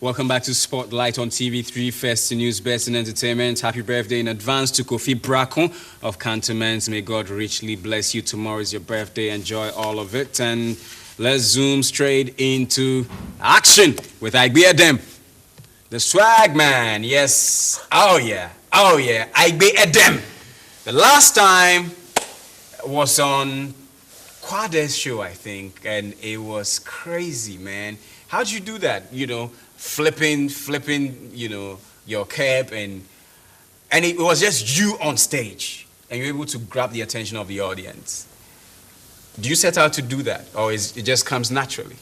Welcome back to Spotlight on TV3, First News, Best in Entertainment. Happy birthday in advance to Kofi Bracon of Cantonments. May God richly bless you. Tomorrow is your birthday. Enjoy all of it. And let's zoom straight into action with Ayigbe Edem, the swag man. Yes. Oh, yeah. Oh, yeah. Ayigbe Edem. The last time was on Kwade's show, I think, and it was crazy, man. How'd you do that? You know, flipping, you know, your cap, and it was just you on stage, and you're able to grab the attention of the audience. Do you set out to do that, or it just comes naturally?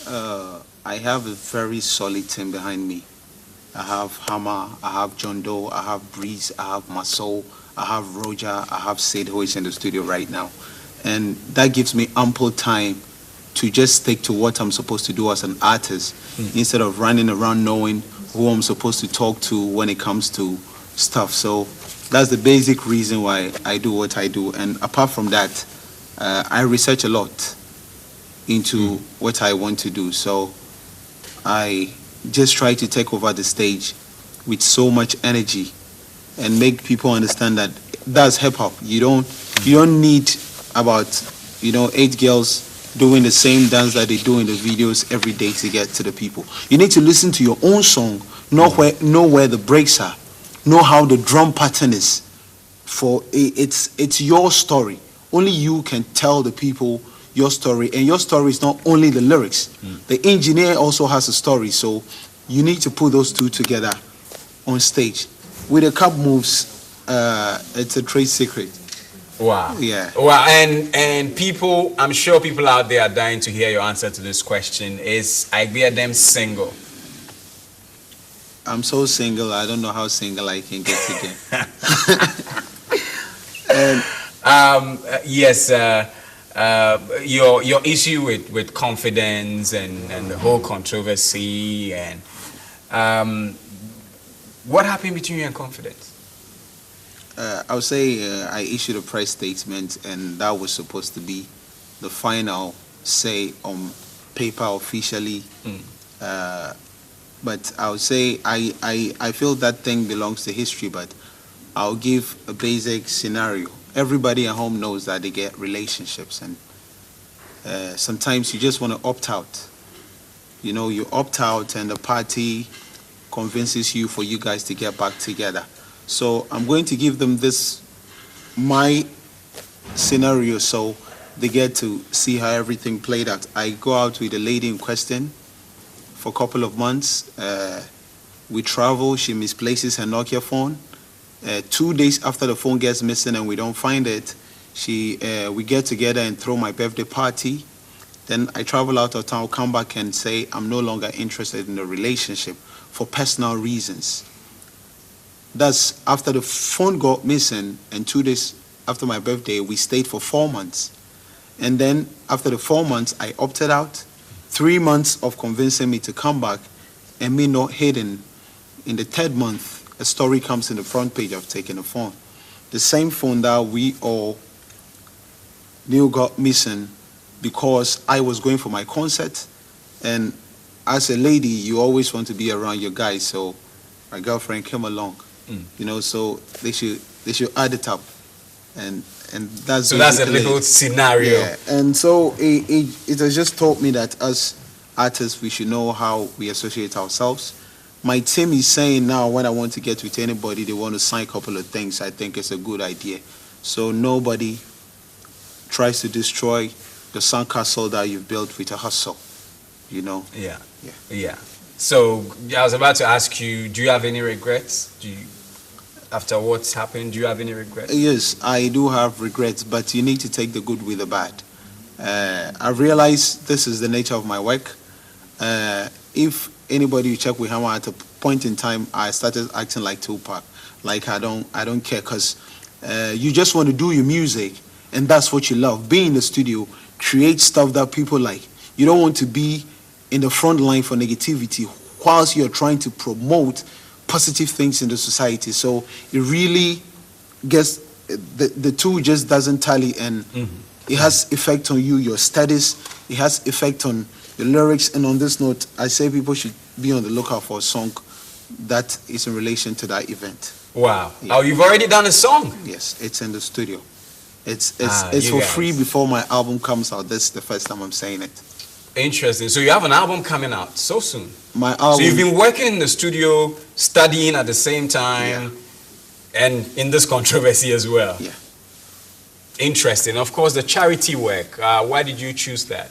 I have a very solid team behind me. I have Hammer, I have John Doe, I have Breeze, I have Maso, I have Roger, I have Sid, who is in the studio right now. And that gives me ample time to just stick to what I'm supposed to do as an artist, instead of running around knowing who I'm supposed to talk to when it comes to stuff. So that's the basic reason why I do what I do. And apart from that, I research a lot into what I want to do. So I just try to take over the stage with so much energy and make people understand that that's hip hop. You don't need about 8 girls doing the same dance that they do in the videos every day to get to the people. You need to listen to your own song, know where the breaks are, know how the drum pattern is. For it's your story. Only you can tell the people your story, and your story is not only the lyrics. The engineer also has a story, so you need to put those two together on stage. With the cup moves, it's a trade secret. Wow. Yeah. Wow. And people, I'm sure people out there are dying to hear your answer to this question. Is Ayigbe Edem single? I'm so single, I don't know how single I can get again. Yes, your issue with confidence and the whole controversy, and what happened between you and confidence? I would say I issued a press statement, and that was supposed to be the final say on paper officially. But I would say I feel that thing belongs to history, but I'll give a basic scenario. Everybody at home knows that they get relationships, and sometimes you just want to opt out. You opt out, and the party convinces you for you guys to get back together. So I'm going to give them my scenario, so they get to see how everything played out. I go out with the lady in question for a couple of months. We travel, she misplaces her Nokia phone. 2 days after the phone gets missing and we don't find it, we get together and throw my birthday party. Then I travel out of town, come back and say I'm no longer interested in the relationship for personal reasons. That's after the phone got missing, and 2 days after my birthday, we stayed for 4 months. And then after the 4 months, I opted out. 3 months of convincing me to come back, and me not hidden. In the 3rd month, a story comes in the front page of taking the phone. The same phone that we all knew got missing because I was going for my concert. And as a lady, you always want to be around your guys, so my girlfriend came along. So they should add it up, and that's a little scenario. Yeah, and so it has just taught me that as artists we should know how we associate ourselves. My team is saying now when I want to get with anybody, they want to sign a couple of things. I think it's a good idea, so nobody tries to destroy the sandcastle that you've built with a hustle. Yeah. So I was about to ask you, do you have any regrets? After what's happened, do you have any regrets? Yes, I do have regrets, but you need to take the good with the bad. I realize this is the nature of my work. If anybody you check with Hammer, at a point in time, I started acting like Tupac. Like I don't care, because you just want to do your music, and that's what you love. Be in the studio, create stuff that people like. You don't want to be in the front line for negativity whilst you're trying to promote positive things in the society. So it really gets, the two just doesn't tally, and it has effect on you, your studies, it has effect on the lyrics. And on this note, I say people should be on the lookout for a song that is in relation to that event. Wow. Yeah. Oh, you've already done a song? Yes, it's in the studio. It's you for guys. free before my album comes out. This is the first time I'm saying it. Interesting. So you have an album coming out so soon. My album. So you've been working in the studio, studying at the same time, and in this controversy as well. Yeah. Interesting. Of course, the charity work. Why did you choose that?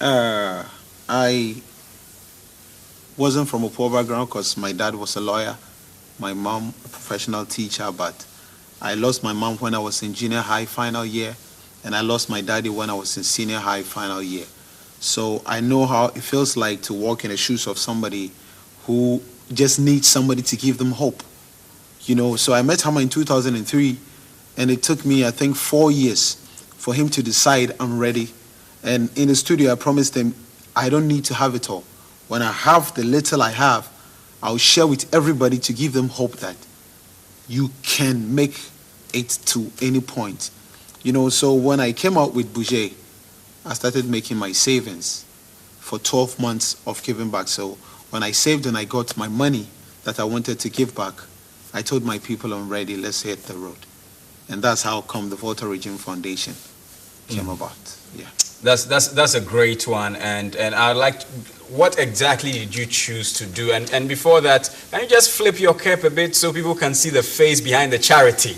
I wasn't from a poor background because my dad was a lawyer, my mom a professional teacher, but I lost my mom when I was in junior high final year, and I lost my daddy when I was in senior high final year. So I know how it feels like to walk in the shoes of somebody who just needs somebody to give them hope. You know, so I met Hama in 2003, and it took me, I think, 4 years for him to decide I'm ready. And in the studio, I promised him I don't need to have it all. When I have the little I have, I'll share with everybody to give them hope that you can make it to any point. You know, so when I came out with Bouger, I started making my savings for 12 months of giving back. So when I saved and I got my money that I wanted to give back, I told my people I'm ready, let's hit the road. And that's how come the Volta Regime Foundation came about. Yeah. That's a great one, and I'd like what exactly did you choose to do? And before that, can you just flip your cap a bit so people can see the face behind the charity?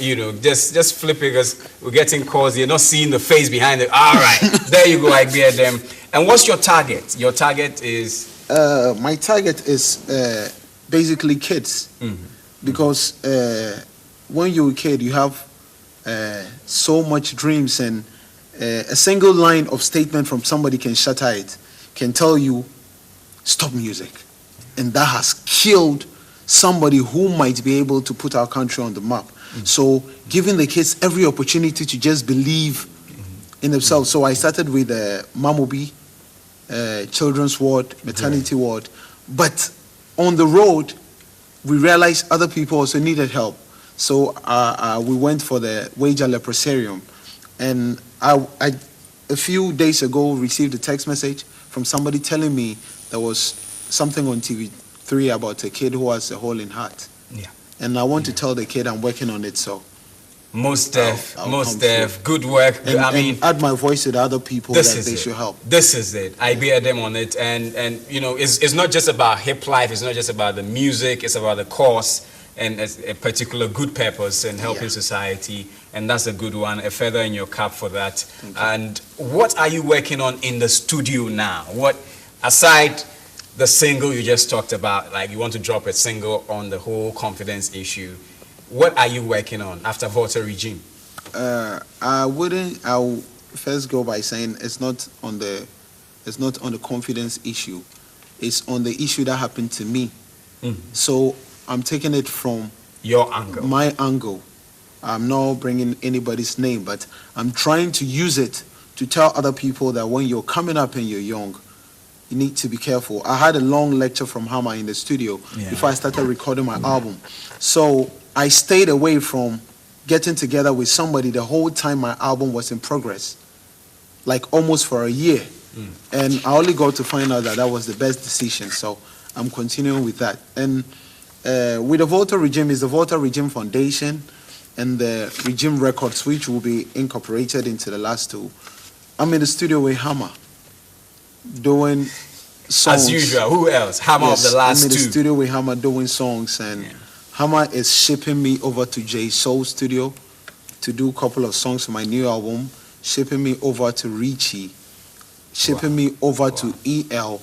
You know, just flip it because we're getting calls. You're not seeing the face behind it. All right, there you go, Ayigbe Edem. And what's your target? Your target is? My target is basically kids, because when you're a kid, you have so much dreams, and a single line of statement from somebody can shatter it, can tell you, stop music. And that has killed somebody who might be able to put our country on the map. So giving the kids every opportunity to just believe in themselves. So I started with Mamobi, children's ward, maternity ward. But on the road, we realized other people also needed help. So we went for the Wager Leprosarium. And I, a few days ago, received a text message from somebody telling me there was something on TV3 about a kid who has a hole in heart. Yeah. And I want to tell the kid I'm working on it, so. Most deaf, good work. And, I mean, add my voice to the other people that they should help. This is it. Ayigbe Edem on it, and you know, it's not just about hip life. It's not just about the music. It's about the cause and a particular good purpose and helping society. And that's a good one. A feather in your cap for that. And what are you working on in the studio now? What, aside the single you just talked about, like you want to drop a single on the whole confidence issue, what are you working on after Volta Regime? I'll first go by saying it's not on the confidence issue. It's on the issue that happened to me. So I'm taking it from your angle. My angle. I'm not bringing anybody's name, but I'm trying to use it to tell other people that when you're coming up and you're young, you need to be careful. I had a long lecture from Hama in the studio before I started recording my album. So I stayed away from getting together with somebody the whole time my album was in progress, like almost for a year. And I only got to find out that that was the best decision. So I'm continuing with that. And with the Volta Regime is the Volta Regime Foundation and the Regime Records, which will be incorporated into the last two. I'm in the studio with Hama, doing songs. As usual, who else? Hama of the last two. I'm in the studio with Hama doing songs, and Hama is shipping me over to J Soul Studio to do a couple of songs for my new album, shipping me over to Richie, shipping me over to EL,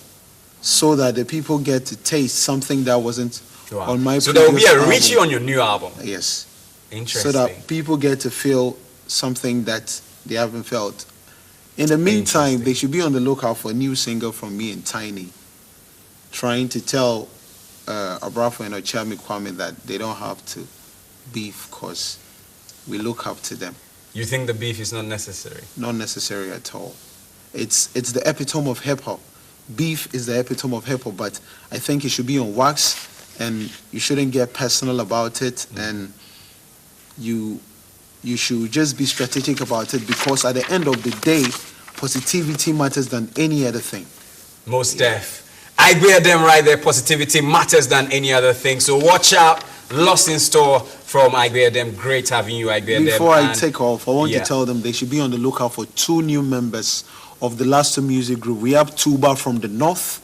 so that the people get to taste something that wasn't on my previous album. So there will be a Richie on your new album? Yes. Interesting. So that people get to feel something that they haven't felt. In the meantime, they should be on the lookout for a new single from me and Tiny, trying to tell Abrafo and Ochami Kwame that they don't have to beef because we look up to them. You think the beef is not necessary? Not necessary at all. It's the epitome of hip-hop. Beef is the epitome of hip-hop, but I think it should be on wax, and you shouldn't get personal about it, and you should just be strategic about it, because at the end of the day, positivity matters than any other thing. Most deaf. Ayigbe Edem right there. Positivity matters than any other thing. So watch out. Lots in store from Ayigbe Edem. Great having you, Ayigbe Edem. Before I take off, I want to tell them they should be on the lookout for 2 new members of the Last Two Music Group. We have Tuba from the north,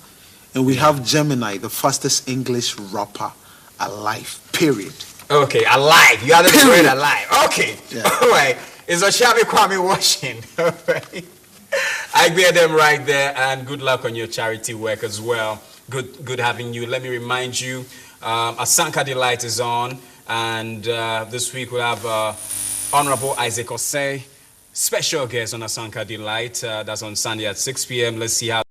and we have Gemini, the fastest English rapper alive. Period. Okay, alive. You added the word alive. Okay. Yeah. All right. It's Oshabi Kwame watching. All right. Ayigbe Edem right there, and good luck on your charity work as well. Good having you. Let me remind you, Asanka Delight is on, and this week we have Honorable Isaac Osei, special guest on Asanka Delight. That's on Sunday at 6 p.m. Let's see how